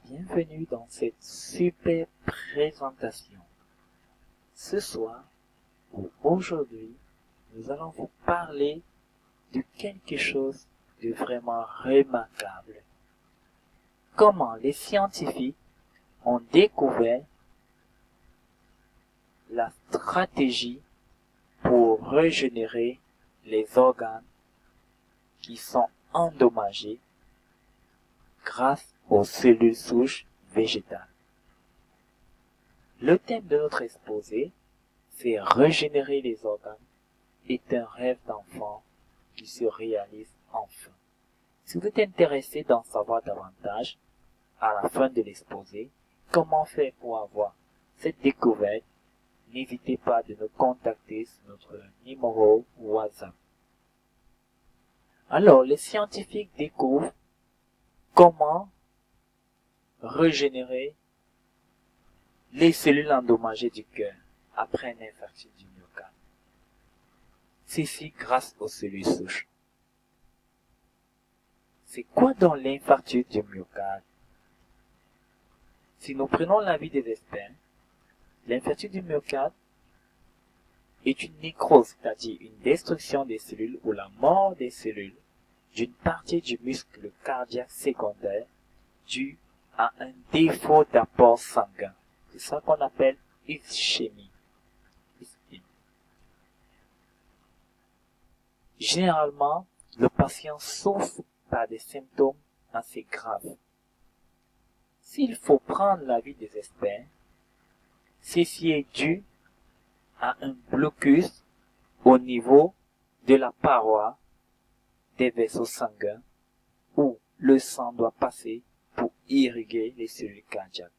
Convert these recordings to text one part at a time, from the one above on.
bienvenue dans cette super présentation. Ce soir, ou aujourd'hui, nous allons vous parler de quelque chose de vraiment remarquable. Comment les scientifiques ont découvert la stratégie pour régénérer les organes qui sont endommagés grâce aux cellules souches végétales. Le thème de notre exposé, c'est régénérer les organes est un rêve d'enfant qui se réalise enfin. Si vous êtes intéressé d'en savoir davantage, à la fin de l'exposé, comment faire pour avoir cette découverte, n'hésitez pas de nous contacter sur notre numéro WhatsApp. Alors, les scientifiques découvrent comment régénérer les cellules endommagées du cœur après un infarctus du myocarde. Ceci grâce aux cellules souches. C'est quoi donc l'infarctus du myocarde? Si nous prenons l'avis des experts, l'infarctus du myocarde est une nécrose, c'est-à-dire une destruction des cellules ou la mort des cellules d'une partie du muscle cardiaque secondaire due à un défaut d'apport sanguin. C'est ça qu'on appelle ischémie. Généralement, le patient souffre par des symptômes assez graves. S'il faut prendre l'avis des experts, ceci est dû à un blocus au niveau de la paroi des vaisseaux sanguins où le sang doit passer pour irriguer les cellules cardiaques.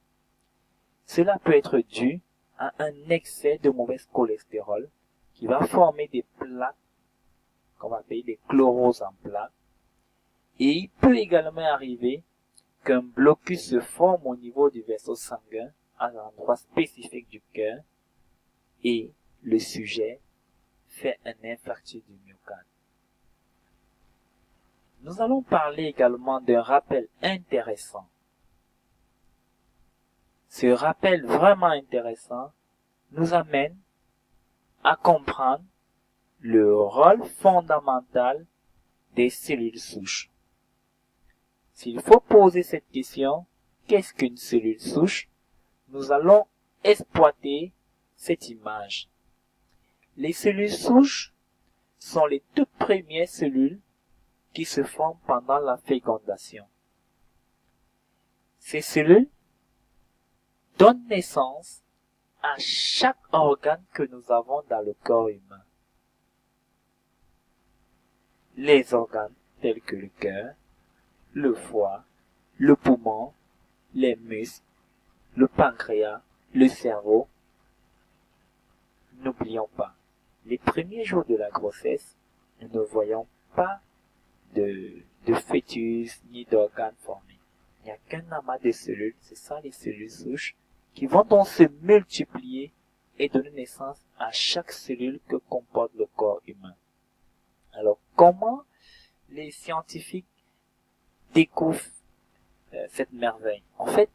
Cela peut être dû à un excès de mauvais cholestérol qui va former des plaques qu'on va appeler des chloroses en plaques. Et il peut également arriver qu'un blocus se forme au niveau du vaisseau sanguin à un endroit spécifique du cœur et le sujet fait un infarctus du myocarde. Nous allons parler également d'un rappel intéressant. Ce rappel vraiment intéressant nous amène à comprendre le rôle fondamental des cellules souches. S'il faut poser cette question, qu'est-ce qu'une cellule souche? Nous allons exploiter cette image. Les cellules souches sont les toutes premières cellules qui se forment pendant la fécondation. Ces cellules donnent naissance à chaque organe que nous avons dans le corps humain. Les organes tels que le cœur, le foie, le poumon, les muscles, le pancréas, le cerveau. N'oublions pas, les premiers jours de la grossesse, nous ne voyons pas de fœtus ni d'organes formés. Il n'y a qu'un amas de cellules, c'est ça les cellules souches, qui vont donc se multiplier et donner naissance à chaque cellule que comporte le corps humain. Alors, comment les scientifiques découvrent cette merveille? En fait,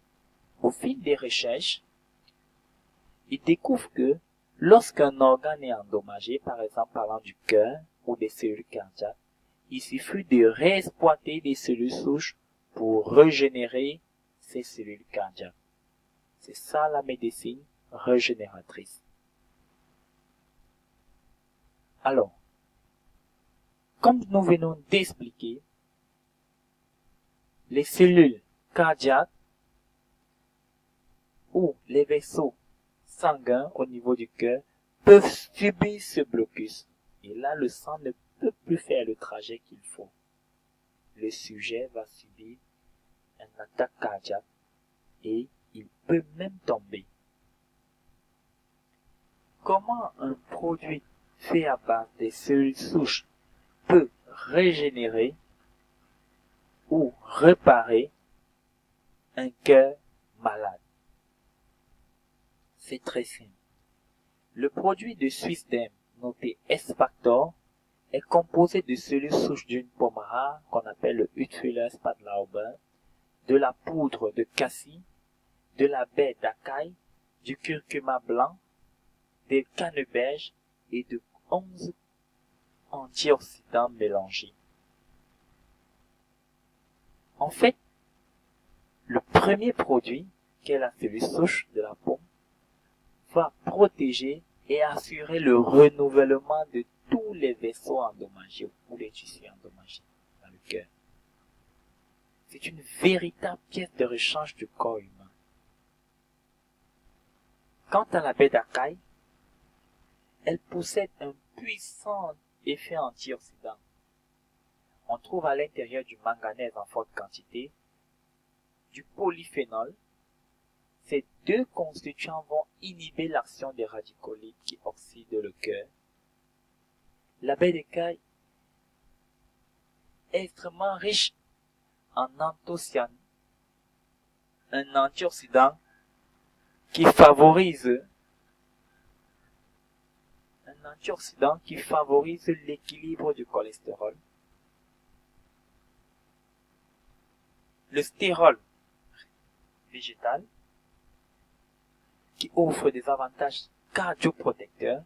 au fil des recherches, ils découvrent que lorsqu'un organe est endommagé, par exemple parlant du cœur ou des cellules cardiaques, il suffit de réexploiter des cellules souches pour régénérer ces cellules cardiaques. C'est ça la médecine régénératrice. Alors, comme nous venons d'expliquer, les cellules cardiaques ou les vaisseaux sanguins au niveau du cœur peuvent subir ce blocus. Et là, le sang ne peut plus faire le trajet qu'il faut. Le sujet va subir une attaque cardiaque et il peut même tomber. Comment un produit fait à base des cellules souches peut régénérer ou réparer un cœur malade? C'est très simple. Le produit de Swissdem, noté S-Factor, est composé de cellules souches d'une pomme rare qu'on appelle le Hütfiller Spadlauber, de la poudre de cassis, de la baie d'acaille, du curcuma blanc, des canneberges et de 11 antioxydants mélangés. En fait, le premier produit, qui est la cellule souche de la pomme, va protéger et assurer le renouvellement de tous les vaisseaux endommagés ou les tissus endommagés dans le cœur. C'est une véritable pièce de rechange du corps humain. Quant à la baie d'acaille, elle possède un puissant effet antioxydant. On trouve à l'intérieur du manganèse en forte quantité, du polyphénol. Ces deux constituants vont inhiber l'action des radicaux libres qui oxydent le cœur. La baie d'acaille est extrêmement riche en anthocyanes, un antioxydant qui favorise l'équilibre du cholestérol. Le stérol végétal qui offre des avantages cardioprotecteurs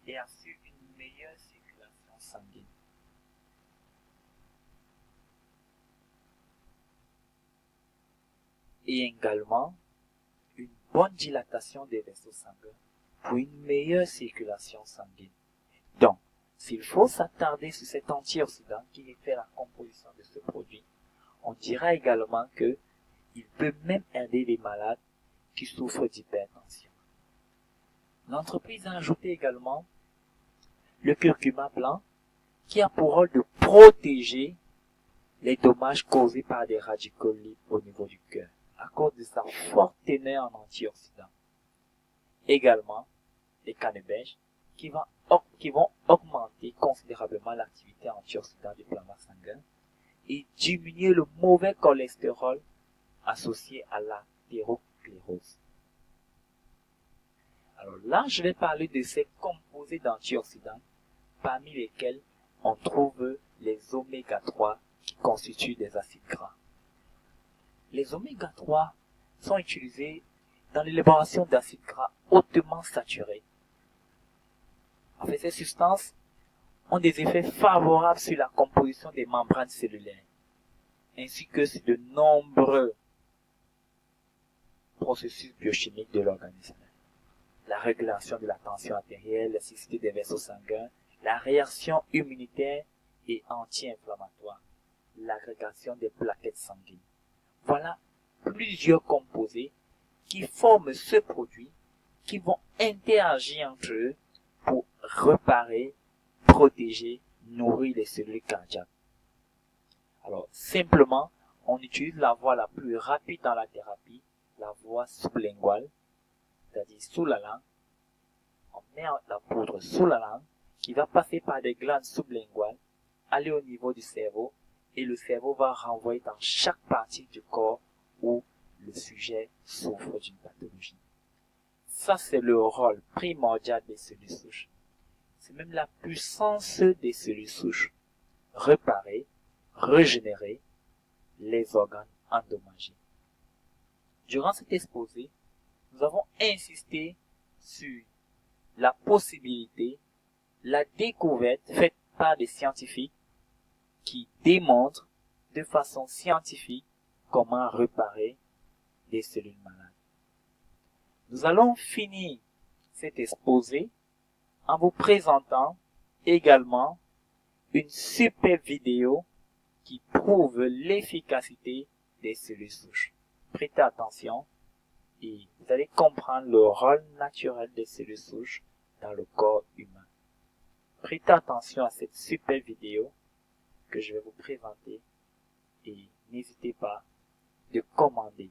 et assure une meilleure circulation sanguine. Et également une bonne dilatation des vaisseaux sanguins pour une meilleure circulation sanguine. Donc, s'il faut s'attarder sur cet antioxydant qui fait la composition de ce produit, on dira également que il peut même aider les malades qui souffrent d'hypertension. L'entreprise a ajouté également le curcuma blanc qui a pour rôle de protéger les dommages causés par des radicaux libres au niveau du cœur à cause de sa forte teneur en antioxydants. Également, les canneberges qui vont augmenter considérablement l'activité antioxydante du plasma sanguin et diminuer le mauvais cholestérol associé à l'athérosclérose. Alors là, je vais parler de ces composés d'antioxydants, parmi lesquels on trouve les oméga 3 qui constituent des acides gras. Les oméga 3 sont utilisés dans l'élaboration d'acides gras hautement saturés. En fait, ces substances ont des effets favorables sur la composition des membranes cellulaires, ainsi que sur de nombreux processus biochimiques de l'organisme. La régulation de la tension artérielle, la cécité des vaisseaux sanguins, la réaction immunitaire et anti-inflammatoire, l'agrégation des plaquettes sanguines. Voilà plusieurs composés qui forment ce produit, qui vont interagir entre eux pour réparer, protéger, nourrir les cellules cardiaques. Alors, simplement, on utilise la voie la plus rapide dans la thérapie, la voie sublinguale, c'est-à-dire sous la langue. On met la poudre sous la langue, qui va passer par des glandes sublinguales, aller au niveau du cerveau, et le cerveau va renvoyer dans chaque partie du corps où le sujet souffre d'une pathologie. Ça, c'est le rôle primordial des cellules souches. C'est même la puissance des cellules souches. Réparer, régénérer les organes endommagés. Durant cet exposé, nous avons insisté sur la possibilité, la découverte faite par des scientifiques qui démontrent de façon scientifique comment réparer des cellules malades. Nous allons finir cet exposé en vous présentant également une super vidéo qui prouve l'efficacité des cellules souches. Prêtez attention et vous allez comprendre le rôle naturel des cellules souches dans le corps humain. Prêtez attention à cette super vidéo que je vais vous présenter et n'hésitez pas de commander